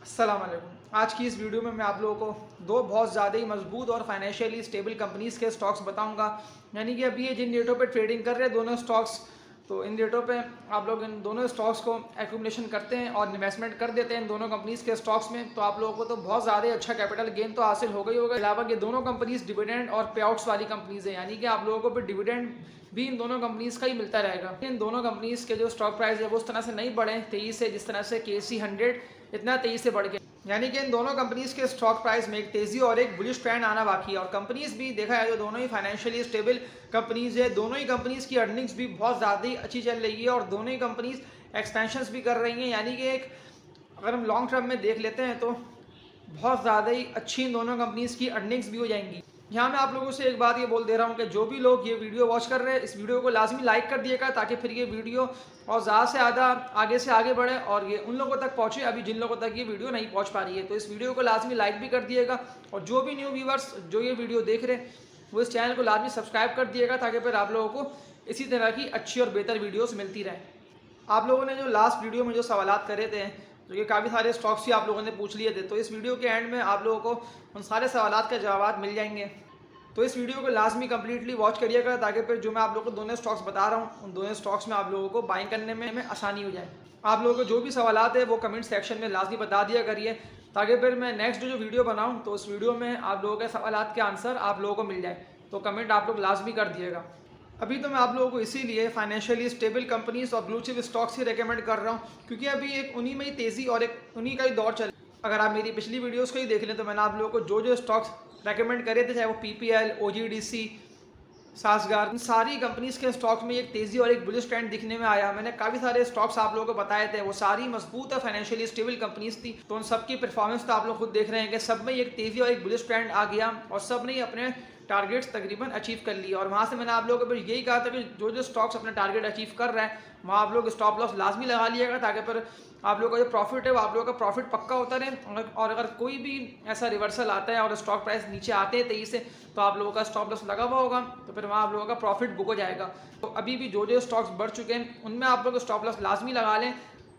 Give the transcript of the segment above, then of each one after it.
अस्सलाम वालेकुम। आज की इस वीडियो में मैं आप लोगों को दो बहुत ज़्यादा ही मजबूत और फाइनेंशियली स्टेबल कंपनीज़ के स्टॉक्स बताऊंगा। यानी कि अभी ये जिन रेटों पे ट्रेडिंग कर रहे हैं दोनों स्टॉक्स, तो इन रेटों पे आप लोग इन दोनों स्टॉक्स को एक्यूमुलेशन करते हैं और इन्वेस्टमेंट कर देते हैं इन दोनों कंपनीज़ के स्टॉक्स में, तो आप लोगों को तो बहुत ज़्यादा ही अच्छा कैपिटल गेन तो हासिल हो गई होगा। अलावा ये दोनों कंपनीज़ डिविडेंड और पे आउट्स वाली कंपनीज़ हैं, यानी कि आप लोगों को भी डिविडेंड भी इन दोनों कंपनीज़ का ही मिलता रहेगा। इन दोनों कंपनीज़ के जो स्टॉक प्राइस है वो उस तरह से नहीं बढ़े तेज़ी से, जिस तरह से KC 100 इतना तेज़ी से बढ़ गया। यानी कि इन दोनों कंपनीज के स्टॉक प्राइस में एक तेजी और एक बुलिश ट्रेंड आना बाकी है। और कंपनीज भी देखा है जो दोनों ही फाइनेंशियली स्टेबल कंपनीज है, दोनों ही कंपनीज की अर्निंग्स भी बहुत ज़्यादा ही अच्छी चल रही है और दोनों ही कंपनीज एक्सपेंशन भी कर रही हैं। यानी कि एक अगर हम लॉन्ग टर्म में देख लेते हैं तो बहुत ज़्यादा ही अच्छी इन दोनों कंपनीज की अर्निंग्स भी हो जाएंगी। यहाँ मैं आप लोगों से एक बात ये बोल दे रहा हूँ कि जो भी लोग ये वीडियो वॉच कर रहे हैं इस वीडियो को लाजमी लाइक कर दिएगा, ताकि फिर ये वीडियो और ज़्यादा से ज़्यादा आगे से आगे बढ़े और ये उन लोगों तक पहुँचे अभी जिन लोगों तक ये वीडियो नहीं पहुँच पा रही है। तो इस वीडियो को लाजमी लाइक भी कर दिएगा और जो भी न्यू व्यूवर्स जो ये वीडियो देख रहे हैं वो इस चैनल को लाजमी सब्सक्राइब कर दिएगा, ताकि फिर आप लोगों को इसी तरह की अच्छी और बेहतर वीडियोज़ मिलती रहे। आप लोगों ने जो लास्ट वीडियो में जो सवालात करे थे, जो कि काफ़ी सारे स्टॉक्स भी आप लोगों ने पूछ लिए थे, तो इस वीडियो के एंड में आप लोगों को उन सारे सवालात के जवाब मिल जाएंगे। तो इस वीडियो को लाजमी कंप्लीटली वॉच करिएगा, ताकि फिर जो मैं आप लोगों को दोनों स्टॉक्स बता रहा हूँ उन दोनों स्टॉक्स में आप लोगों को बाइंग करने में आसानी हो जाए। आप लोगों को जो भी सवालात है वो कमेंट सेक्शन में लाजमी बता दिया करिए, ताकि फिर मैं नेक्स्ट जो वीडियो बनाऊँ तो उस वीडियो में आप लोगों के सवालात के आंसर आप लोगों को मिल जाए। तो कमेंट आप लोग लाजमी कर दिएगा। अभी तो मैं आप लोगों को इसीलिए फाइनेंशियली स्टेबल कंपनीज और ब्लू चिप स्टॉक्स ही रेकमेंड कर रहा हूँ, क्योंकि अभी एक उन्हीं में ही तेज़ी और एक उन्हीं का ही दौर चल। अगर आप मेरी पिछली वीडियोस को ही देख लें तो मैंने आप लोगों को जो जो स्टॉक्स रेकमेंड करे थे, चाहे वो PPL, OGDC, सासगार, इन सारी कंपनीज के स्टॉक्स में एक तेजी और एक बुलिश ट्रेंड दिखने में आया। मैंने काफ़ी सारे स्टॉक्स आप लोगों को बताए थे, वो सारी मजबूत और फाइनेंशियली स्टेबल कंपनीज थी। तो उन सबकी परफॉर्मेंस तो आप लोग खुद देख रहे हैं कि सब में एक तेजी और एक बुलिश ट्रेंड आ गया और सब ने अपने टारगेट्स तकरीबन अचीव कर लिए। और वहाँ से मैंने आप लोगों को यही कहा था कि जो जो स्टॉक्स अपने टारगेट अचीव कर रहे हैं वहाँ आप लोग स्टॉप लॉस लाजमी लगा लिएगा, ताकि फिर आप लोगों का जो प्रॉफिट है वो आप लोगों का प्रॉफिट पक्का होता रहे। और अगर कोई भी ऐसा रिवर्सल आता है और स्टॉक प्राइस नीचे आते हैं तेजी से, तो आप लोगों का स्टॉप लॉस लगा हुआ होगा, तो फिर वहाँ आप लोगों का प्रॉफिट बुक हो जाएगा। तो अभी भी जो जो स्टॉक्स बढ़ चुके हैं उनमें आप लोग स्टॉप लॉस लाजमी लगा लें,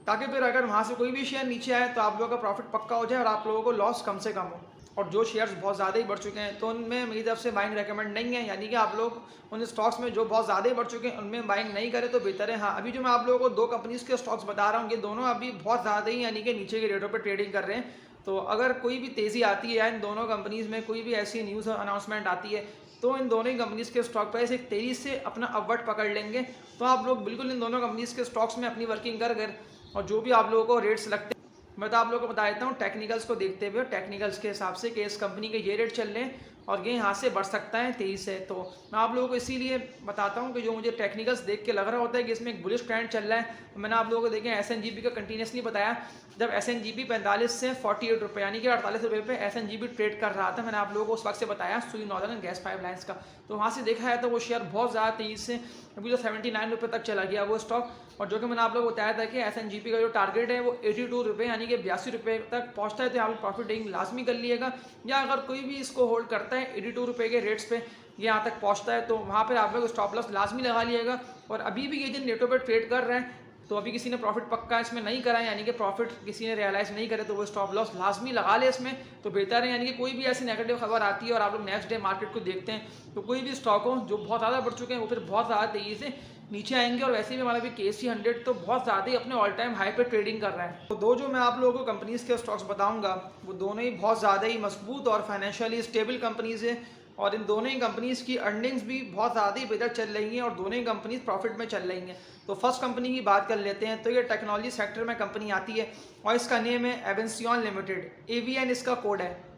ताकि फिर अगर वहाँ से कोई भी शेयर नीचे आए तो आप लोगों का प्रॉफिट पक्का हो जाए और आप लोगों को लॉस कम से कम हो। और जो शेयर्स बहुत ज़्यादा ही बढ़ चुके हैं तो उनमें मेरी तरफ से बाइंग रेकमेंड नहीं है। यानी कि आप लोग उन स्टॉक्स में जो बहुत ज़्यादा ही बढ़ चुके हैं उनमें बाइंग नहीं करें तो बेहतर है। हाँ, अभी जो मैं आप लोगों को दो कंपनीज़ के स्टॉक्स बता रहा हूँ ये दोनों अभी बहुत ज़्यादा ही यानी कि नीचे के रेटों पर ट्रेडिंग कर रहे हैं। तो अगर कोई भी तेज़ी आती है या इन दोनों कंपनीज़ में कोई भी ऐसी न्यूज़ अनाउंसमेंट आती है तो इन दोनों ही कंपनीज़ के स्टॉक प्राइस एक तेज़ी से अपना अपवर्ड पकड़ लेंगे। तो आप लोग बिल्कुल इन दोनों कंपनीज़ के स्टॉक्स में अपनी वर्किंग कर और जो भी आप लोगों को रेट्स लगते हैं मैं तो आप लोगों को बता देता हूँ टेक्निकल्स को देखते हुए, टेक्निकल्स के हिसाब से कि इस कंपनी के ये रेट चल रहे हैं और ये यहाँ से बढ़ सकता है 23 से। तो मैं आप लोगों को इसीलिए बताता हूँ कि जो मुझे टेक्निकल्स देख के लग रहा होता है कि इसमें एक बुलिश ट्रेंड चल रहा है। तो मैंने आप लोगों को देखें SNGP का कंटिन्यूसली बताया, जब SNGP 45 से 48 रुपये यानी कि 48 रुपये पे SNGP ट्रेड कर रहा था, मैंने आप लोगों को उस वक्त से बताया सुई नॉर्दर्न गैस पाइपलाइंस का। तो वहाँ से देखा है तो वो शेयर बहुत ज़्यादा तेज़ी से अभी तो 79 रुपये तक चला गया वो स्टॉक। और जो कि मैंने आप लोगों को बताया था कि SNGP का जो टारगेट है वो 82 रुपये यानी कि 82 रुपये तक पहुँचता है, तो आप प्रॉफिट टेकिंग लाजमी कर लिएगा। या अगर कोई भी इसको होल्ड करता है 82 रुपये के रेट्स पे ये यहाँ तक पहुँचता है तो वहाँ पर आप लोग स्टॉप लॉस लाजमी लगा लिएगा। और अभी भी ये जिन रेटों पर ट्रेड कर रहे हैं तो अभी किसी ने प्रॉफिट पक्का इसमें नहीं करा है, यानी कि प्रॉफिट किसी ने रियलाइज़ नहीं करे तो वो स्टॉप लॉस लाजमी लगा ले इसमें, तो बेहतर है। यानी कि कोई भी ऐसी नेगेटिव खबर आती है और आप लोग नेक्स्ट डे मार्केट को देखते हैं तो कोई भी स्टॉक हो जो बहुत ज़्यादा बढ़ चुके हैं वो फिर बहुत ज़्यादा तेज़ी से नीचे आएंगे। और वैसे भी हमारा भी KC 100 तो बहुत ज़्यादा ही अपने ऑल टाइम हाई पे ट्रेडिंग कर रहा है। तो दो जो मैं आप लोगों को कंपनीज़ के स्टॉक्स बताऊँगा वो दोनों ही बहुत ज़्यादा ही मजबूत और फाइनेंशियली स्टेबल कंपनीज़ है और इन दोनों ही कंपनीज़ की अर्निंग्स भी बहुत ज़्यादा ही बेहतर चल रही हैं और दोनों ही कंपनीज प्रॉफिट में चल रही हैं। तो फर्स्ट कंपनी की बात कर लेते हैं। तो ये टेक्नोलॉजी सेक्टर में कंपनी आती है और इसका नेम है एवेंसियन लिमिटेड, AVN इसका कोड है।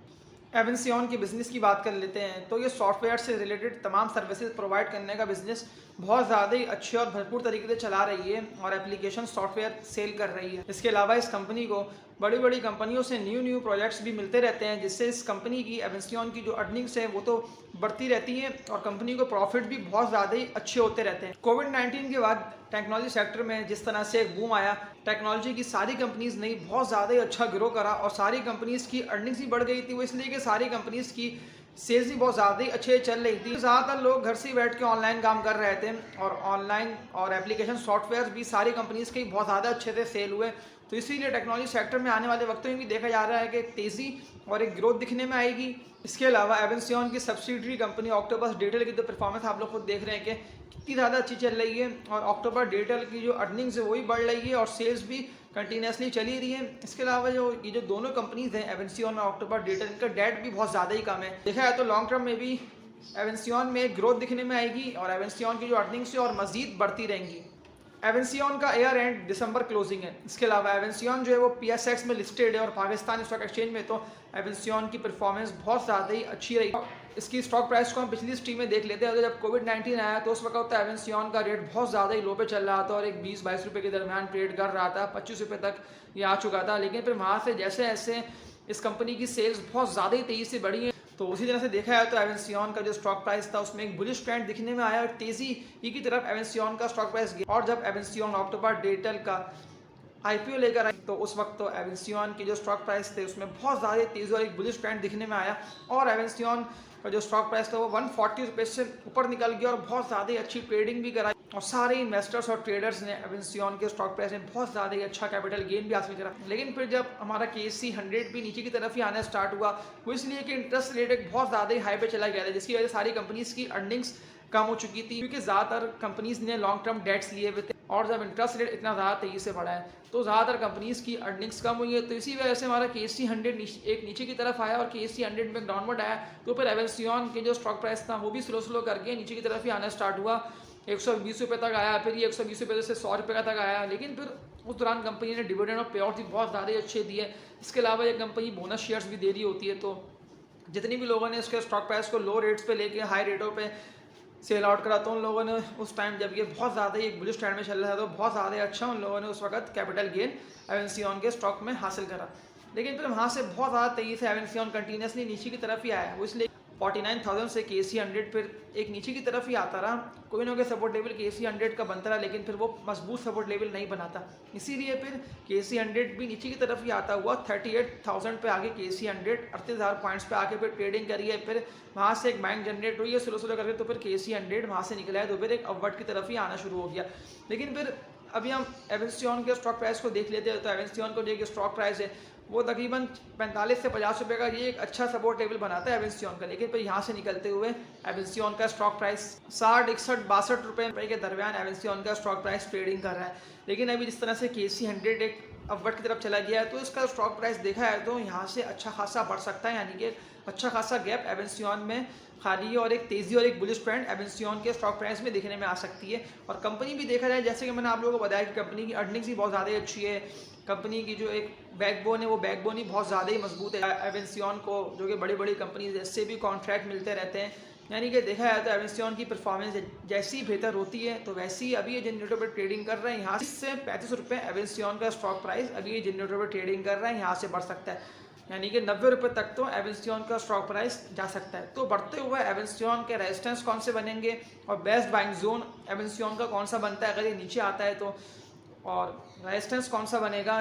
एवेंसियन की बिज़नेस की बात कर लेते हैं तो ये सॉफ्टवेयर से रिलेटेड तमाम सर्विसेज प्रोवाइड करने का बिज़नेस बहुत ज़्यादा ही अच्छे और भरपूर तरीके से चला रही है और एप्लीकेशन सॉफ्टवेयर सेल कर रही है। इसके अलावा इस कंपनी को बड़ी बड़ी कंपनियों से न्यू प्रोजेक्ट्स भी मिलते रहते हैं, जिससे इस कंपनी की एवेंसियन की जो अर्निंग्स है वो तो बढ़ती रहती हैं और कंपनी को प्रॉफिट भी बहुत ज़्यादा ही अच्छे होते रहते हैं। कोविड-19 के बाद टेक्नोलॉजी सेक्टर में जिस तरह से एक बूम आया, टेक्नोलॉजी की सारी कंपनीज़ ने बहुत ज़्यादा ही अच्छा ग्रो करा और सारी कंपनीज़ की अर्निंग्स भी बढ़ गई थी। वो इसलिए कि सारी कंपनीज़ की सेल्स भी बहुत ज़्यादा ही अच्छे चल रही थी। ज़्यादातर लोग घर से ही बैठ के ऑनलाइन काम कर रहे थे और ऑनलाइन और एप्लीकेशन सॉफ्टवेयर भी सारी कंपनीज़ के बहुत ज़्यादा अच्छे से सेल हुए तो इसीलिए टेक्नोलॉजी सेक्टर में आने वाले वक्तों में भी देखा जा रहा है कि एक तेज़ी और एक ग्रोथ दिखने में आएगी। इसके अलावा एवेंसियन की सब्सिडरी कंपनी ऑक्टोपस डिजिटल की तो परफॉर्मेंस आप लोग खुद देख रहे हैं कि कितनी ज़्यादा अच्छी चल रही है, और ऑक्टोपस डिजिटल की जो अर्निंग्स है वही बढ़ रही है और सेल्स भी कंटिन्यूसली चली रही है। इसके अलावा ये जो दोनों कंपनीज हैं एवेंसियन और ऑक्टोपस डिजिटल, इनका डेट भी बहुत ज़्यादा ही कम है। देखा जाए तो लॉन्ग टर्म में भी एवेंसियन में ग्रोथ दिखने में आएगी और एवेंसियन की जो अर्निंग्स है और मजीद बढ़ती रहेंगी। एवेंसियन का ईयर एंड दिसंबर क्लोजिंग है। इसके अलावा एवेंसियन जो है वो PSX में लिस्टेड है और पाकिस्तान स्टॉक एक्सचेंज में, तो एवेंसियन की परफॉर्मेंस बहुत ज़्यादा ही अच्छी रही। इसकी स्टॉक प्राइस को हम पिछली स्ट्रीम में देख लेते हैं। तो जब कोविड-19 आया तो उस वक्त एवेंसियन का रेट बहुत ज़्यादा ही लो पे चल रहा था और एक 20-22 रुपये के दरमियान ट्रेड कर रहा था, 25 रुपये तक ये आ चुका था। लेकिन फिर वहाँ से जैसे जैसे इस कंपनी की सेल्स बहुत ज़्यादा ही तेज़ी से बढ़ी है, तो उसी तरह से देखा जाए तो एवेंसियन का जो स्टॉक प्राइस था उसमें एक बुलिश ट्रेंड दिखने में आया और तेज़ी की तरफ एवेंसियन का स्टॉक प्राइस गया। और जब एवेंसियन ऑक्टोपस डिजिटल का IPO लेकर आई तो उस वक्त तो एवेंसियन के जो स्टॉक प्राइस थे उसमें बहुत ज़्यादा तेज़ी और एक बुलिश ट्रेंड दिखने में आया और एवेंसियन का जो स्टॉक प्राइस था वो 140 रुपये से ऊपर निकल गया और बहुत ज़्यादा ही अच्छी ट्रेडिंग भी कराई और सारे इन्वेस्टर्स और ट्रेडर्स ने एवेंसियन के स्टॉक प्राइस में बहुत ज़्यादा ही अच्छा कैपिटल गेन भी हासिल करा। लेकिन फिर जब हमारा KSE 100 भी नीचे की तरफ ही आना स्टार्ट हुआ, वो इसलिए कि इंटरेस्ट रेट एक बहुत ज़्यादा ही हाई पे चला गया था, जिसकी वजह से सारी कंपनीज की अर्निंग्स कम हो चुकी थी क्योंकि ज़्यादातर कंपनीज ने लॉन्ग टर्म डेट्स लिए हुए थे और जब इंटरेस्ट रेट इतना ज़्यादा तेज़ी से बढ़ा है तो ज़्यादातर कंपनीज की अर्निंग्स कम हुई है। तो इसी वजह से हमारा KSE 100 एक नीचे की तरफ आया और KSE 100 में डाउनवर्ड आया, तो फिर एवेंसियन के जो स्टॉक प्राइस था वो भी स्लो करके नीचे की तरफ ही आना स्टार्ट हुआ। 120 रुपये तक आया, फिर ये 120 रुपये से 100 रुपये तक आया। लेकिन फिर उस दौरान कंपनी ने डिविडेंड और पे आउट भी बहुत ज़्यादा ही अच्छे दिए। इसके अलावा ये कंपनी बोनस शेयर्स भी दे रही होती है, तो जितनी भी लोगों ने इसके स्टॉक प्राइस को लो रेट्स पे लेके हाई रेटों पे सेल आउट करा, तो उन लोगों ने उस टाइम जब ये बहुत ज़्यादा ही एक बुलिश ट्रेंड में चल रहा था तो बहुत ज़्यादा अच्छा उन लोगों ने उस वक्त कैपिटल गेन एवेंसियन के स्टॉक में हासिल करा। लेकिन फिर वहाँ से बहुत ज़्यादा तेज़ी से एवेंसियन कंटिन्यूसली नीचे की तरफ ही आया, वो इसलिए 49,000 से KSE 100 फिर एक नीचे की तरफ ही आता रहा। कोई ना कोई सपोर्ट लेवल KSE 100 का बनता रहा, लेकिन फिर वो मजबूत सपोर्ट लेवल नहीं बनाता, इसीलिए फिर KSE 100 भी नीचे की तरफ ही आता हुआ 38,000 पे आगे KSE 100 38,000 पॉइंट्स पे आके फिर ट्रेडिंग करी है। फिर वहाँ से एक बैंक जनरेट हुई है स्लो करके, तो फिर KSE 100 वहाँ से निकला है तो फिर एक अपवर्ड की तरफ ही आना शुरू हो गया। लेकिन फिर अभी हम एवेंसियन के स्टॉक प्राइस को देख लेते हैं, तो एवेंसियन को जो स्टॉक प्राइस है वो तकरीबन 45 से 50 रुपये का ये एक अच्छा सपोर्ट लेवल बनाता है एवेंसियन का। लेकिन फिर यहाँ से निकलते हुए एवेंसियन का स्टॉक प्राइस 60, 61, 62 रुपये के दरमियान एवेंसियन का स्टॉक प्राइस ट्रेडिंग कर रहा है। लेकिन अभी जिस तरह से KSE 100 एक अपवर्ड की तरफ चला गया है तो इसका स्टॉक प्राइस देखा है तो यहाँ से अच्छा खासा बढ़ सकता है, यानी कि अच्छा खासा गैप एवेंसियन में खाली है और एक तेज़ी और एक बुलिश ट्रेंड एवेंसियन के स्टॉक प्राइस में देखने में आ सकती है। और कंपनी भी देखा जाए, जैसे कि मैंने आप लोगों को बताया कि कंपनी की अर्निंग्स भी बहुत ज़्यादा अच्छी है, कंपनी की जो एक बैकबोन है वो बैकबोन ही बहुत ज़्यादा ही मजबूत है एवेंसियन को, जो कि बड़ी कंपनीज इससे भी कॉन्ट्रैक्ट मिलते रहते हैं। यानी कि देखा जाए तो एवेंसियन की परफॉर्मेंस जैसी बेहतर होती है तो वैसी अभी ये जनरेटर पर ट्रेडिंग कर रहे हैं, यहाँ से 35 रुपये एवेंसियन का स्टॉक प्राइस अभी ये जनरेटर पर ट्रेडिंग कर रहे हैं, यहाँ से बढ़ सकता है, यानी कि 90 रुपये तक तो एवेंसियन का स्टॉक प्राइस जा सकता है। तो बढ़ते हुए एवेंसियन के रेजिस्टेंस कौन से बनेंगे और बेस्ट बाइंग जोन एवेंसियन का कौन सा बनता है अगर ये नीचे आता है तो, और रेजिस्टेंस कौन सा बनेगा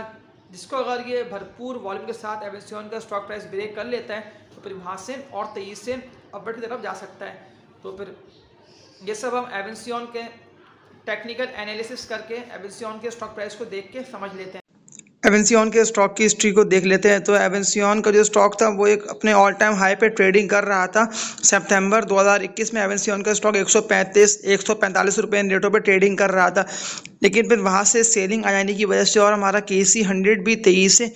जिसको अगर ये भरपूर वॉल्यूम के साथ एवेंसियन का स्टॉक प्राइस ब्रेक कर लेता है तो फिर वहाँ से और तेज़ी से अपवर्ड की तरफ जा सकता है। तो फिर ये सब हम एवेंसियन के टेक्निकल एनालिसिस करके एवेंसियन के स्टॉक प्राइस को देख के समझ लेते हैं। एवेंसियन के स्टॉक की हिस्ट्री को देख लेते हैं। तो एवेंसियन का जो स्टॉक था वो एक अपने ऑल टाइम हाई पे ट्रेडिंग कर रहा था। सितंबर 2021 में एवेंसियन का स्टॉक 145 रुपये इन रेटों पे ट्रेडिंग कर रहा था, लेकिन फिर वहाँ से सेलिंग आ जाने की वजह से और हमारा KSE 100 भी तेज़ी से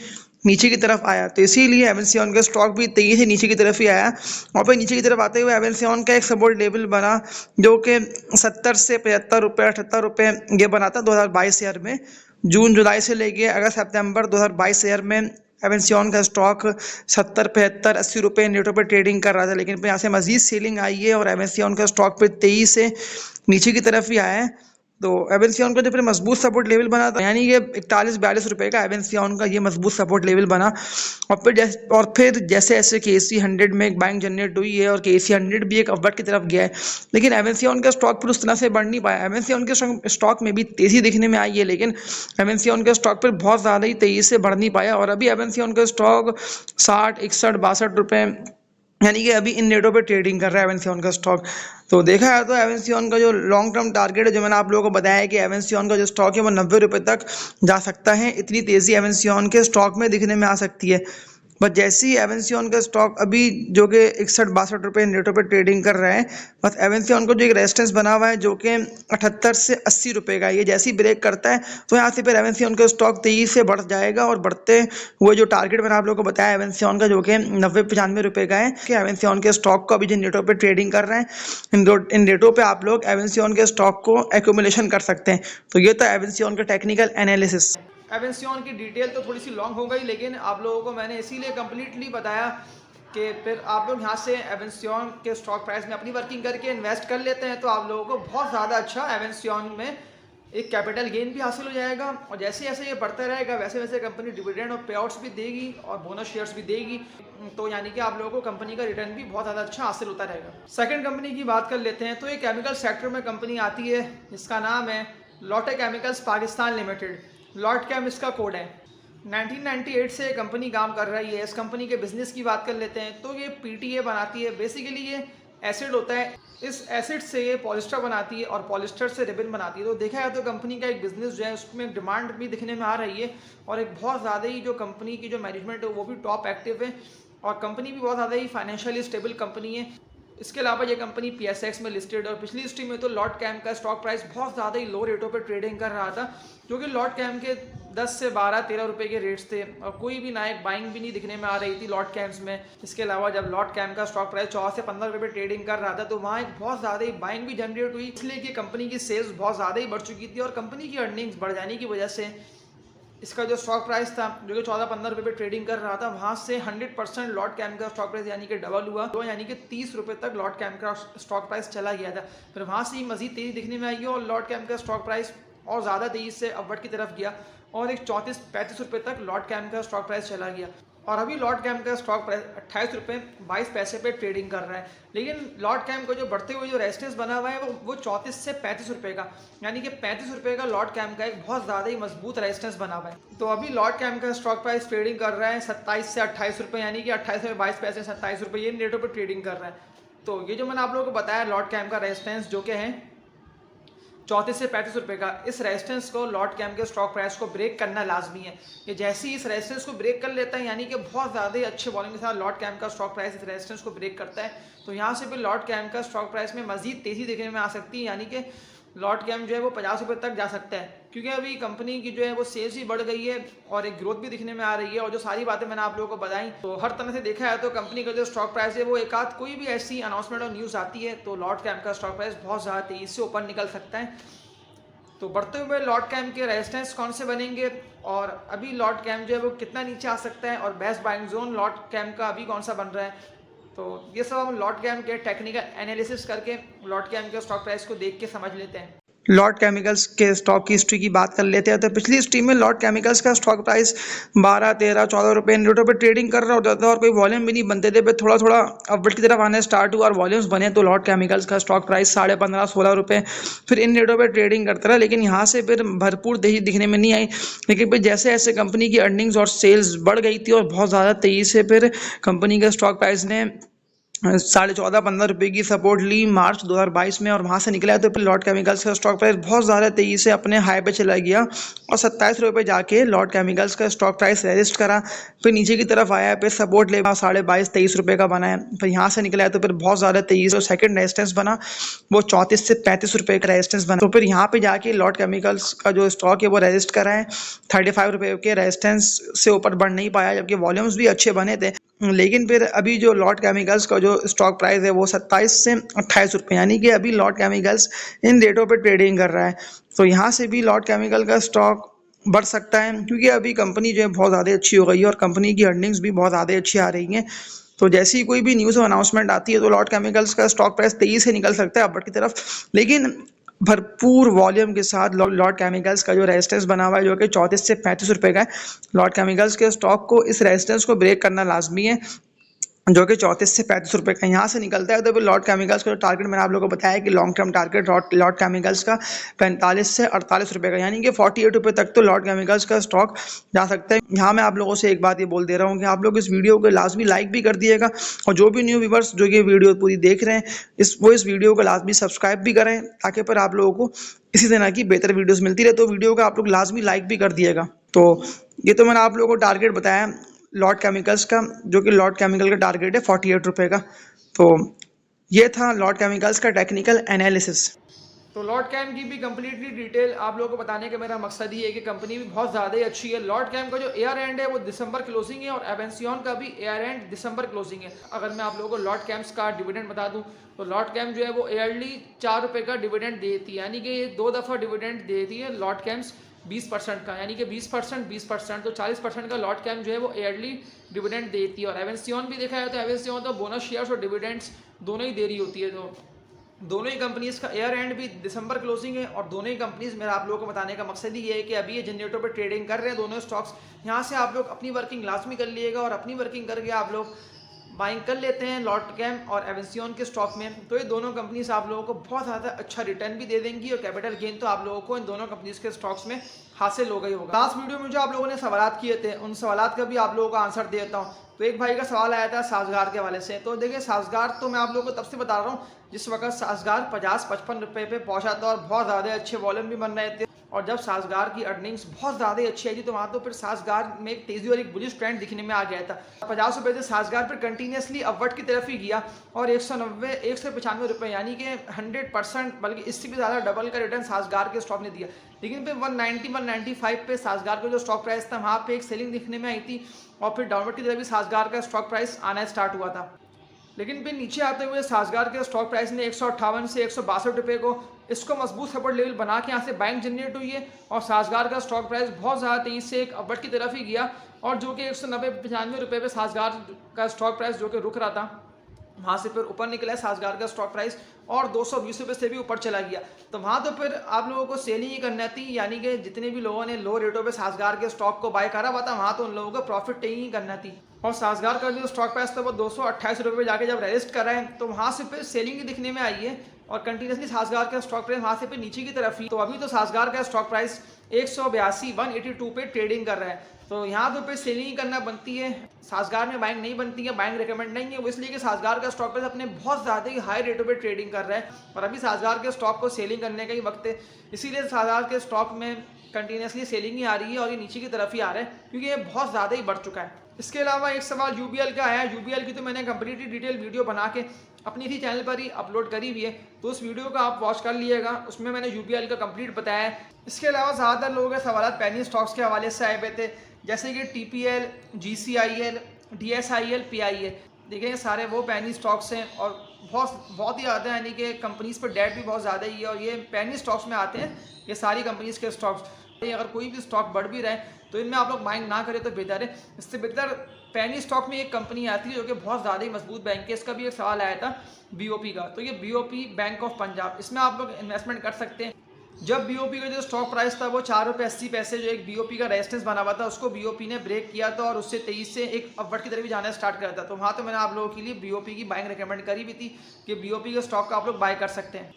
नीचे की तरफ आया, तो इसीलिए एवेंसियन का स्टॉक भी तेज़ी से नीचे की तरफ ही आया। और फिर नीचे की तरफ आते हुए एवेंसियन का एक सपोर्ट लेवल बना जो कि 70 से 75 रुपये 78 रुपये ये बना था 2022 ईयर में। जून जुलाई से लेके अगस्त सितंबर 2022 ईयर में एवेंसियन का स्टॉक 70, 75, 80 रुपये इन रेटों पर ट्रेडिंग कर रहा था, लेकिन फिर यहाँ से मजीद सेलिंग आई है और एवेंसियन का स्टॉक फिर तेज़ी से नीचे की तरफ ही आया है। तो एवेंसियन का जो फिर मजबूत सपोर्ट लेवल बना था, यानी कि 41-42 रुपये का एवेंसियन का ये मजबूत सपोर्ट लेवल बना। और फिर जैसे जैसे KSE 100 में एक बाइंग जनरेट हुई है और KSE 100 भी एक अपवर्ड की तरफ गया है, लेकिन एवेंसियन का स्टॉक फिर उस तरह से बढ़ नहीं पाया। एवेंसियन के स्टॉक में भी तेज़ी दिखने में आई है, लेकिन एवेंसियन के स्टॉक पर बहुत ज़्यादा ही तेज़ी से बढ़ नहीं पाया और अभी एवेंसियन का स्टॉक 60, 61, 62 रुपये यानी कि अभी इन रेटों पे ट्रेडिंग कर रहा है एवेंसियन का स्टॉक। तो देखा है तो एवेंसियन का जो लॉन्ग टर्म टारगेट है, जो मैंने आप लोगों को बताया है कि एवेंसियन का जो स्टॉक है वो 90 रुपये तक जा सकता है। इतनी तेज़ी एवेंसियन के स्टॉक में दिखने में आ सकती है। बस जैसे ही एवेंसियन का स्टॉक अभी जो कि 61-62 रुपये इन रेटों पे ट्रेडिंग कर रहा है, बस एवेंसियन को जो एक रेजिस्टेंस बना हुआ है जो कि 78 से 80 रुपये का है, ये जैसे ही ब्रेक करता है तो यहाँ से फिर एवेंसियन का स्टॉक तेज़ी से बढ़ जाएगा और बढ़ते हुए जो टारगेट मैंने आप लोगों को बताया एवेंसियन का जो कि 90-95 रुपये का है, कि एवेंसियन के स्टॉक को अभी जिन रेटों पे ट्रेडिंग कर रहे हैं इन रेटों पे आप लोग एवेंसियन के स्टॉक को एक्यूमुलेशन कर सकते हैं। तो ये तो एवेंसियन का टेक्निकल एनालिसिस। एवेंसियन की डिटेल तो थोड़ी सी लॉन्ग हो गई, लेकिन आप लोगों को मैंने इसीलिए कम्प्लीटली बताया कि फिर आप लोग यहाँ से एवेंसियन के स्टॉक प्राइस में अपनी वर्किंग करके इन्वेस्ट कर लेते हैं तो आप लोगों को बहुत ज़्यादा अच्छा एवेंसियन में एक कैपिटल गेन भी हासिल हो जाएगा। और जैसे जैसे ये बढ़ता रहेगा वैसे वैसे कंपनी डिविडेंड और पे आउट्स भी देगी और बोनस शेयर्स भी देगी, तो यानी कि आप लोगों को कंपनी का रिटर्न भी बहुत ज़्यादा अच्छा हासिल होता रहेगा। सेकंड कंपनी की बात कर लेते हैं तो ये केमिकल सेक्टर में कंपनी आती है जिसका नाम है Lotte chemicals Pakistan limited. LOTCHEM इसका कोड है। 1998 से कंपनी काम कर रही है। इस कंपनी के बिजनेस की बात कर लेते हैं तो ये पीटीए बनाती है। बेसिकली ये एसिड होता है, इस एसिड से ये पॉलिस्टर बनाती है और पॉलिस्टर से रिबन बनाती है। तो देखा जाए तो कंपनी का एक बिजनेस जो है उसमें डिमांड भी दिखने में आ रही है और एक बहुत ज़्यादा ही जो कंपनी की जो मैनेजमेंट है वो भी टॉप एक्टिव है और कंपनी भी बहुत ज़्यादा ही फाइनेंशियली स्टेबल कंपनी है। इसके अलावा ये कंपनी PSX में लिस्टेड है और पिछली हिस्ट्री में तो लॉट कैम का स्टॉक प्राइस बहुत ज़्यादा ही लो रेटों पर ट्रेडिंग कर रहा था, क्योंकि लॉट कैम के 10 से 12-13 रुपये के रेट्स थे और कोई भी नायक बाइंग भी नहीं दिखने में आ रही थी लॉट कैम्स में। इसके अलावा जब लॉट कैम का स्टॉक प्राइस 14 से 15 रुपये पे ट्रेडिंग कर रहा था तो वहाँ एक बहुत ज़्यादा ही बाइंग भी जनरेट हुई, इसलिए कि कंपनी की सेल्स बहुत ज़्यादा ही बढ़ चुकी थी और कंपनी की अर्निंग्स बढ़ जाने की वजह से इसका जो स्टॉक प्राइस था जो कि 14-15 रुपये पे ट्रेडिंग कर रहा था, वहाँ से 100% लॉट कैम का स्टॉक प्राइस यानी कि डबल हुआ, तो यानी कि 30 रुपये तक लॉट कैम का स्टॉक प्राइस चला गया था। फिर वहाँ से ही मजीद तेज़ी दिखने में आई और लॉट कैम का स्टॉक प्राइस और ज़्यादा तेज़ी से अपवर्ड की तरफ गया और एक 34-35 रुपये तक लॉट कैम का स्टॉक प्राइस चला गया और अभी लॉट कैम का स्टॉक प्राइस 28 रुपये 22 पैसे पे ट्रेडिंग कर रहा है। लेकिन लॉट कैम का जो बढ़ते हुए जो रेजिस्टेंस बना हुआ है वो 34 से 35 रुपये का, यानी कि 35 रुपये का लॉट कैम का एक बहुत ज़्यादा ही मजबूत रेजिस्टेंस बना हुआ है। तो अभी लॉट कैम का स्टॉक प्राइस ट्रेडिंग कर रहा है 27 से 28 रुपये, यानी कि 28 रुपये 22 पैसे 27 रुपये ये रेटों पर ट्रेडिंग कर रहा है। तो ये जो मैंने आप लोगों को बताया लॉट कैम का रेजिस्टेंस जो कि है 34 से 35 रुपये का, इस रेजिस्टेंस को लॉट कैम के स्टॉक प्राइस को ब्रेक करना लाजमी है। कि जैसे ही इस रेजिस्टेंस को ब्रेक कर लेता है यानी कि बहुत ज़्यादा ही अच्छे वॉल्यूम के साथ लॉट कैम का स्टॉक प्राइस इस रेजिस्टेंस को ब्रेक करता है तो यहाँ से फिर लॉट कैम का स्टॉक प्राइस में मजीद तेज़ी देखने में आ सकती है, यानी कि लॉट कैम जो है वो 50 रुपये तक जा सकता है, क्योंकि अभी कंपनी की जो है वो सेल्स भी बढ़ गई है और एक ग्रोथ भी दिखने में आ रही है। और जो सारी बातें मैंने आप लोगों को बताई तो हर तरह से देखा है तो कंपनी का जो स्टॉक प्राइस है वो एक आध कोई भी ऐसी अनाउंसमेंट और न्यूज़ आती है तो लॉट कैम का स्टॉक प्राइस बहुत ज़्यादा तेज़ी से ऊपर निकल सकता है। तो बढ़ते हुए लॉट कैम के रेजिस्टेंस कौन से बनेंगे और अभी लॉट कैम जो है वो कितना नीचे आ सकता है और best buying zone LOTCHEM का अभी कौन सा बन रहा है, तो ये सब हम लॉट कैम के टेक्निकल एनालिसिस करके लॉट कैम के स्टॉक प्राइस को देख के समझ लेते हैं। लॉर्ड केमिकल्स के स्टॉक की हिस्ट्री की बात कर लेते हैं तो पिछली हिस्ट्री में लॉर्ड केमिकल्स का स्टॉक प्राइस 12, 13, 14 रुपये इन रेटों पर ट्रेडिंग कर रहा होता था और कोई वॉल्यूम भी नहीं बनते थे। फिर थोड़ा थोड़ा अपवर्ड की तरफ आने स्टार्ट हुआ और वॉल्यूम्स बने तो लॉर्ड केमिकल्स का स्टॉक प्राइस 15.5, 16 रुपये फिर इन रेटों पर ट्रेडिंग करता रहा, लेकिन यहाँ से फिर भरपूर तेजी दिखने में नहीं आई। लेकिन फिर जैसे जैसे कंपनी की अर्निंग्स और सेल्स बढ़ गई थी और बहुत ज़्यादा तेज़ी से फिर कंपनी के स्टॉक प्राइस ने 14.5-15 रुपये की सपोर्ट ली मार्च 2022 में और वहाँ से निकला है तो फिर लॉर्ड केमिकल्स का स्टॉक प्राइस बहुत ज़्यादा तेज़ी से अपने हाई पे चला गया और 27 रुपये जाके लॉर्ड केमिकल्स का स्टॉक प्राइस रेजिस्ट करा, फिर नीचे की तरफ आया, फिर सपोर्ट ले 22-23 रुपये का बना है, फिर यहाँ से निकला है तो फिर बहुत ज़्यादा तेज़ी से सेकंड रेजिस्टेंस बना वो 34 से 35 रुपये का रेजिस्टेंस बना। तो फिर यहाँ पे जाके लॉर्ड केमिकल्स का जो स्टॉक है वो रेजिस्ट करा है 35 रुपये के रेजिस्टेंस से ऊपर बढ़ नहीं पाया, जबकि वॉल्यूम्स भी अच्छे बने थे। लेकिन फिर अभी जो लॉर्ड केमिकल्स का जो स्टॉक प्राइस है वो 27 से 28 रुपये, यानी कि अभी लॉर्ड केमिकल्स इन रेटों पे ट्रेडिंग कर रहा है। तो यहाँ से भी लॉर्ड केमिकल का स्टॉक बढ़ सकता है, क्योंकि अभी कंपनी जो है बहुत ज़्यादा अच्छी हो गई है और कंपनी की अर्निंग्स भी बहुत ज़्यादा अच्छी आ रही हैं। तो जैसे ही कोई भी न्यूज़ अनाउंसमेंट आती है तो लॉर्ड केमिकल्स का स्टॉक प्राइस तेज़ी से निकल सकता है अपर की तरफ, लेकिन भरपूर वॉल्यूम के साथ लॉर्ड केमिकल्स का जो रेजिस्टेंस बना हुआ है जो कि 34 से 35 रुपये का है, लॉर्ड केमिकल्स के स्टॉक को इस रेजिस्टेंस को ब्रेक करना लाजमी है। जो कि 34 से 35 रुपये का यहाँ से निकलता है। तो फिर लॉर्ड केमिकल्स का जो टारगेट मैंने आप लोगों को बताया कि long term target Lord chemicals का 45 से 48 रुपये का, यानी कि 48 रुपये तक तो लॉर्ड केमिकल्स का स्टॉक जा सकता है। यहाँ मैं आप लोगों से एक बात ये बोल दे रहा हूँ कि आप लोग इस वीडियो को लाजमी लाइक भी कर दिएगा, और जो भी न्यू व्यूअर्स जो ये वीडियो पूरी देख रहे हैं इस वीडियो को लाजमी सब्सक्राइब भी करें, ताकि पर आप लोगों को इसी तरह की बेहतर वीडियोज़ मिलती रहे। तो वीडियो को आप लोग लाजमी लाइक भी कर दिएगा। तो ये तो मैंने आप लोगों को टारगेट बताया लॉर्ड केमिकल्स का, जो कि लॉर्ड केमिकल का टारगेट है 48 रुपये का। तो ये था लॉर्ड केमिकल्स का टेक्निकल एनालिसिस। तो लॉर्ड कैम की भी कंप्लीटली डिटेल आप लोगों को बताने का मेरा मकसद ही है कि कंपनी भी बहुत ज़्यादा ही अच्छी है। लॉर्ड कैम का जो एयर एंड है वो दिसंबर क्लोजिंग है और एवेंसियन का भी एयर एंड दिसंबर क्लोजिंग है। अगर मैं आप लोगों को लॉर्ड कैम्स का डिविडेंड बता दूं तो लॉर्ड कैम जो है वो ईयरली 4 रुपये का डिविडेंड देती है, यानी कि ये 2 दफ़ा डिविडेंड देती है लॉर्ड कैम्स 20% का, यानी कि 20%, तो 40% का लॉर्ड कैम जो है वो ईयरली डिविडेंड देती है। और एवेंसियन भी देखा जाए तो एवेंसियन तो बोनस शेयर्स और डिविडेंड्स दोनों ही दे रही होती है। तो दोनों ही कंपनीज का एयर एंड भी दिसंबर क्लोजिंग है और दोनों ही कंपनीज मेरा आप लोगों को बताने का मकसद ही ये है कि अभी ये जनरेटर पर ट्रेडिंग कर रहे हैं दोनों स्टॉक्स। यहाँ से आप लोग अपनी वर्किंग लाजमी कर लीजिएगा और अपनी वर्किंग करके आप लोग बाइंग कर लेते हैं लॉर्ड कैम और एवेंसियन के स्टॉक में। तो ये दोनों कंपनीज आप लोगों को बहुत ज़्यादा अच्छा रिटर्न भी दे देंगी और कैपिटल गेन तो आप लोगों को इन दोनों कंपनीज के स्टॉक्स में हासिल हो गई होगा। लास्ट वीडियो में जो आप लोगों ने सवाल किए थे उन सवाल का भी आप लोगों को आंसर देता हूँ। तो एक भाई का सवाल आया था साजगार के हवाले से। तो देखिए साजगार तो मैं आप लोगों को तब से बता रहा हूँ जिस वक्त साजगार 50-55 रुपये पे पहुंचा था और बहुत ज़्यादा अच्छे वॉल्यूम भी बन रहे थे, और जब साजगार की अर्निंग्स बहुत ज़्यादा अच्छी आई थी तो वहाँ तो फिर साजगार में एक तेज़ी और एक बुलिश ट्रेंड दिखने में आ गया था। 50 रुपये से साजगार पर कंटिन्यूसली अपवर्ड की तरफ ही गया और 195 रुपये यानी कि 100% बल्कि इससे भी ज़्यादा डबल का रिटर्न साजगार के स्टॉक ने दिया। लेकिन फिर 195 पे साजगार का जो स्टॉक प्राइस था वहाँ पे एक सेलिंग दिखने में आई थी और फिर डाउनवर्ड की तरफ भी साजगार का स्टॉक प्राइस आना स्टार्ट हुआ था। लेकिन फिर नीचे आते हुए साजगार के स्टॉक प्राइस ने 158 से 162 रुपये को इसको मजबूत सपोर्ट लेवल बना के यहाँ से बाइंग जनरेट हुई है और साजगार का स्टॉक प्राइस बहुत ज़्यादा तेज़ी से एक अपवर्ड की तरफ ही गया और जो कि 190-95 रुपये पे साजगार का स्टॉक प्राइस जो कि रुक रहा था वहाँ से फिर ऊपर निकला है साजगार का स्टॉक प्राइस और 220 रुपये से भी ऊपर चला गया। तो वहाँ तो फिर आप लोगों को सेलिंग ही करनी थी, यानी कि जितने भी लोगों ने लो रेटों पे साजगार के स्टॉक को बाय करा हुआ था वहाँ तो उन लोगों को प्रॉफिट टेकिंग ही करना थी। और साजगार का जो स्टॉक प्राइस था वो 228 रुपये जाके जब रेजिस्ट कर रहे हैं तो वहाँ से फिर सेलिंग ही दिखने में आई है और कंटिन्यूसली साजगार का स्टॉक प्राइस वहाँ से फिर नीचे की तरफ ही। तो अभी तो साजगार का स्टॉक प्राइस 182 पे ट्रेडिंग कर रहा है। तो यहाँ तो फिर सेलिंग करना बनती है, साजगार में बाइंग नहीं बनती है, बाइंग रिकमेंड नहीं है वो, इसलिए कि साजगार का स्टॉक प्राइस अपने बहुत ज़्यादा ही हाई रेटों पे ट्रेडिंग कर रहा है और अभी साजगार के स्टॉक को सेलिंग करने का ही वक्त है। इसीलिए साजगार के स्टॉक में कंटिन्यूसली सेलिंग ही आ रही है और ये नीचे की तरफ ही आ रहा है क्योंकि ये बहुत ज़्यादा ही बढ़ चुका है। इसके अलावा एक सवाल यूबीएल का आया। यूबीएल की तो मैंने कंप्लीटली डिटेल वीडियो बना के अपनी इसी चैनल पर ही अपलोड करी हुई है, तो उस वीडियो का आप वॉच कर लीजिएगा, उसमें मैंने यूबीएल का कंप्लीट बताया है। इसके अलावा ज़्यादातर लोगों के सवाल पेनी स्टॉक्स के हवाले से आए हुए थे, जैसे कि टीपीएल, जीसीआईएल, डीएसआईएल, पीआईएल। देखिए सारे वो पेनी स्टॉक्स हैं और बहुत ही ज़्यादा, यानी कि कंपनीज़ पर डेट भी बहुत ज़्यादा ही है और ये पेनी स्टॉक्स में आते हैं ये सारी कंपनीज़ के स्टॉक्स। अगर कोई भी स्टॉक बढ़ भी रहा है तो इनमें आप लोग बाइंग ना करें तो बेहतर है। इससे बेहतर पेनी स्टॉक में एक कंपनी आती है जो कि बहुत ज़्यादा ही मजबूत बैंक है। इसका भी एक सवाल आया था बीओपी का, तो ये बीओपी बैंक ऑफ पंजाब, इसमें आप लोग इन्वेस्टमेंट कर सकते हैं। जब बीओपी का जो स्टॉक प्राइस था वो 4 रुपये 80 पैसे जो एक बीओपी का रेजिस्टेंस बना हुआ था उसको बीओपी ने ब्रेक किया था और उससे 23 से एक अपवर्ड की तरफ भी जाना स्टार्ट किया था। तो वहाँ तो मैंने आप लोगों के लिए बीओपी की बाइंग रिकमेंड करी भी थी कि बीओपी के स्टॉक का आप लोग बाय कर सकते हैं।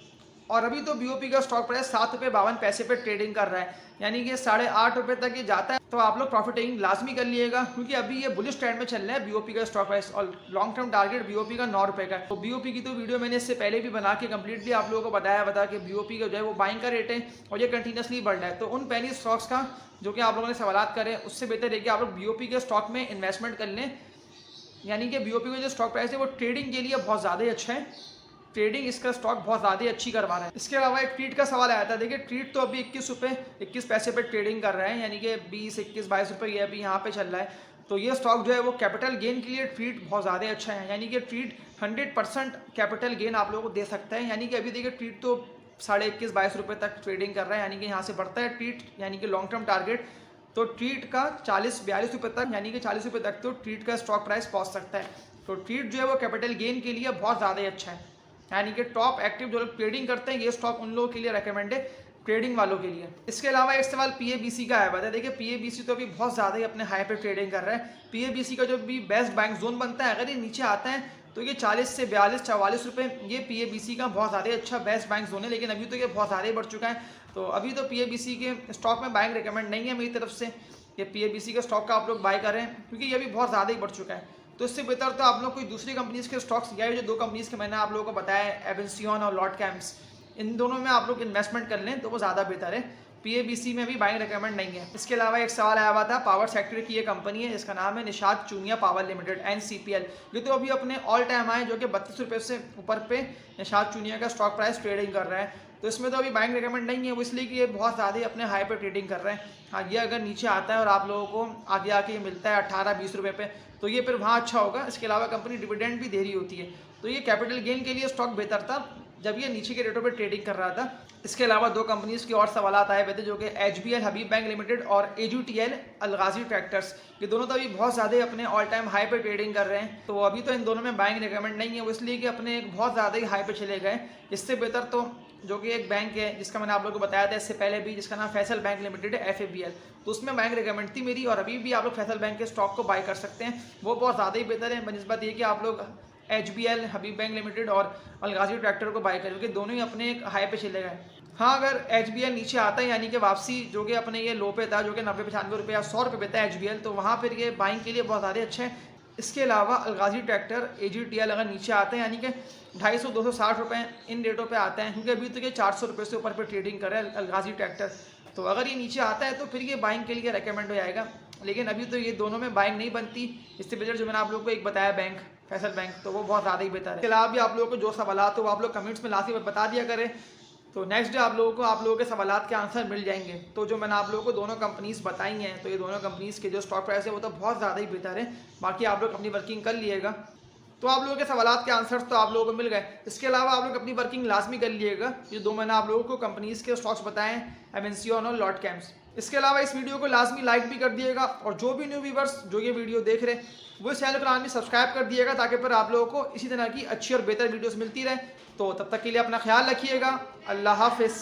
और अभी तो बीओपी का स्टॉक प्राइस 7 रुपये 52 पैसे पे ट्रेडिंग कर रहा है, यानी कि 8.5 रुपये तक ये जाता है। तो आप लोग प्रॉफिट टेकिंग लाजमी कर लिएगा क्योंकि अभी ये बुलिश ट्रेंड में चल रहा है बीओपी का स्टॉक प्राइस और लॉन्ग टर्म टारगेट बीओपी का 9 रुपये का है। तो बीओपी की तो वीडियो मैंने इससे पहले भी बना के कंप्लीटली आप लोगों को बताया कि बीओपी का जो है वो बाइंग का रेट है और ये कंटिन्यूसली बढ़ रहा है। तो उन पेनी स्टॉक्स का जो कि आप लोगों ने सवाल करें उससे बेहतर है कि आप लोग बीओपी के स्टॉक में इन्वेस्टमेंट कर लें, यानी कि बीओपी का जो स्टॉक प्राइस है वो ट्रेडिंग के लिए बहुत ज़्यादा अच्छा है, ट्रेडिंग इसका स्टॉक बहुत ज़्यादा अच्छी करवा रहा है। इसके अलावा एक ट्रीट का सवाल आया था। देखिए ट्रीट तो अभी 21 रुपये 21 पैसे पे ट्रेडिंग कर रहा है, यानी कि 20, 21, 22 रुपये ये अभी यहाँ पे चल रहा है। तो ये स्टॉक जो है वो कैपिटल गेन के लिए ट्रीट बहुत ज़्यादा अच्छा है, यानी कि ट्रीट 100% कैपिटल गेन आप लोगों को दे सकता है। यानी कि अभी देखिए ट्रीट तो 21.5-22 रुपये तक ट्रेडिंग कर रहा है, यानी कि यहाँ से बढ़ता है ट्रीट, यानी कि लॉन्ग टर्म टारगेट तो ट्रीट का 40-42 रुपये तक, यानी कि 40 रुपये तक तो ट्रीट का स्टॉक प्राइस पहुँच सकता है। तो ट्रीट जो है वो कैपिटल गेन के लिए बहुत ज़्यादा अच्छा है, यानी कि टॉप एक्टिव जो लोग ट्रेडिंग करते हैं ये स्टॉक उन लोगों के लिए रेकमेंड है। ट्रेडिंग वालों के लिए। इसके अलावा एक सवाल PABC का आया हुआ था। देखिए PABC तो अभी बहुत ज़्यादा ही अपने हाई पे ट्रेडिंग कर रहा है। PABC का जो भी बेस्ट बैंक जोन बनता है, अगर ये नीचे आता है तो ये 40 से 42-44 रुपये, ये PABC का बहुत ज़्यादा अच्छा बेस्ट बैंक जोन है। लेकिन अभी तो ये बहुत ज़्यादा ही बढ़ चुका है, तो अभी तो PABC के स्टॉक में बाइंग रिकमेंड नहीं है मेरी तरफ से कि PABC के स्टॉक का आप लोग बाय करें, क्योंकि ये अभी बहुत ज़्यादा ही बढ़ चुका है। तो इससे बेहतर तो आप लोग कोई दूसरी कंपनीज़ के स्टॉक्स या जो दो कंपनीज़ के मैंने आप लोगों को बताया, एवेंसियन और लॉट कैम्प्स, इन दोनों में आप लोग इन्वेस्टमेंट कर लें तो वो ज़्यादा बेहतर है। PABC में भी बाइंग रिकमेंड नहीं है। इसके अलावा एक सवाल आया हुआ था, पावर सेक्टर की ये कंपनी है जिसका नाम है Nishad Chunian power limited NCPL। ये तो अभी अपने ऑल टाइम आए जो कि 32 रुपये से ऊपर पे निषाद चूनिया का स्टॉक प्राइस ट्रेडिंग कर रहा है। तो इसमें तो अभी बाइंग रिकमेंड नहीं है, वो इसलिए कि ये बहुत ज़्यादा ही अपने हाई पे ट्रेडिंग कर रहे हैं। हाँ, ये अगर नीचे आता है और आप लोगों को आगे आके ये मिलता है 18-20 रुपये पे, तो ये फिर वहाँ अच्छा होगा। इसके अलावा कंपनी डिविडेंड भी दे रही होती है, तो ये कैपिटल गेन के लिए स्टॉक बेहतर था जब ये नीचे के रेटों पे ट्रेडिंग कर रहा था। इसके अलावा दो कंपनीज़ के और सवालात आए हुए थे जो कि HBL हबीब बैंक लिमिटेड और AGTL अलगाजी ट्रैक्टर्स। ये दोनों तो अभी बहुत ज़्यादा अपने ऑल टाइम हाई पे ट्रेडिंग कर रहे हैं, तो अभी तो इन दोनों में बाइंग रिकमेंड नहीं है, वो इसलिए कि अपने एक बहुत ज़्यादा ही हाई पे चले गए। इससे बेहतर तो जो कि एक बैंक है जिसका मैंने आप लोगों को बताया था इससे पहले भी, जिसका नाम फैसल बैंक लिमिटेड है FABL, तो उसमें बैंक रिकमेंड थी मेरी, और अभी भी आप लोग फैसल बैंक के स्टॉक को बाय कर सकते हैं। वो बहुत ज़्यादा ही बेहतर है बनिस्बत ये कि आप लोग HBL हबीब बैंक लिमिटेड और अलगाजी ट्रैक्टर को बाय करें, क्योंकि दोनों ही अपने एक हाई पे चले गए। हाँ, अगर HBL नीचे आता है यानी कि वापसी जो कि अपने ये लो पे था जो कि 90-95 रुपये या 100 रुपये पे था HBL, तो वहाँ फिर ये बाइंग के लिए बहुत ज़्यादा अच्छा है। इसके अलावा अलगाजी ट्रैक्टर AGTL अगर नीचे आते हैं यानी कि 250-260 रुपये इन रेटों पे आते हैं, क्योंकि अभी तो ये 400 रुपये से ऊपर पे ट्रेडिंग कर रहा है अलगाजी ट्रैक्टर, तो अगर ये नीचे आता है तो फिर ये बाइंग के लिए रिकमेंड हो जाएगा। लेकिन अभी तो ये दोनों में बाइंग नहीं बनती। इससे बेहतर जो मैंने आप लोगों को एक बताया बैंक फैसल बैंक, तो वो बहुत ज़्यादा ही बेहतर है। इसके अलावा भी आप लोगों को जो सवालात हो वो आप लोग कमेंट्स में लास्ट में बता दिया करें, तो नेक्स्ट डे आप लोगों के सवालात के आंसर मिल जाएंगे। तो जो मैंने आप लोगों को दोनों कंपनीज़ बताई हैं, तो ये दोनों कंपनीज़ के जो स्टॉक प्राइस है वो तो बहुत ज़्यादा ही बेहतर है। बाकी आप लोग अपनी वर्किंग कर लिएगा, तो आप लोगों के सवालात के आंसर्स तो आप लोगों को मिल गए। इसके अलावा आप लोग अपनी वर्किंग लाजमी कर लिएगा। ये दो मैंने आप लोगों को कंपनीज़ के स्टॉक्स बताए हैं, एवेंसियन और लॉट कैम्प्स। इसके अलावा इस वीडियो को लाजमी लाइक भी कर दिएगा, और जो भी न्यू व्यूवर्स जो ये वीडियो देख रहे हैं वो इस चैनल को लाजमी सब्सक्राइब कर दिएगा, ताकि फिर आप लोगों को इसी तरह की अच्छी और बेहतर वीडियोस मिलती रहे। तो तब तक के लिए अपना ख्याल रखिएगा। अल्लाह हाफिज़।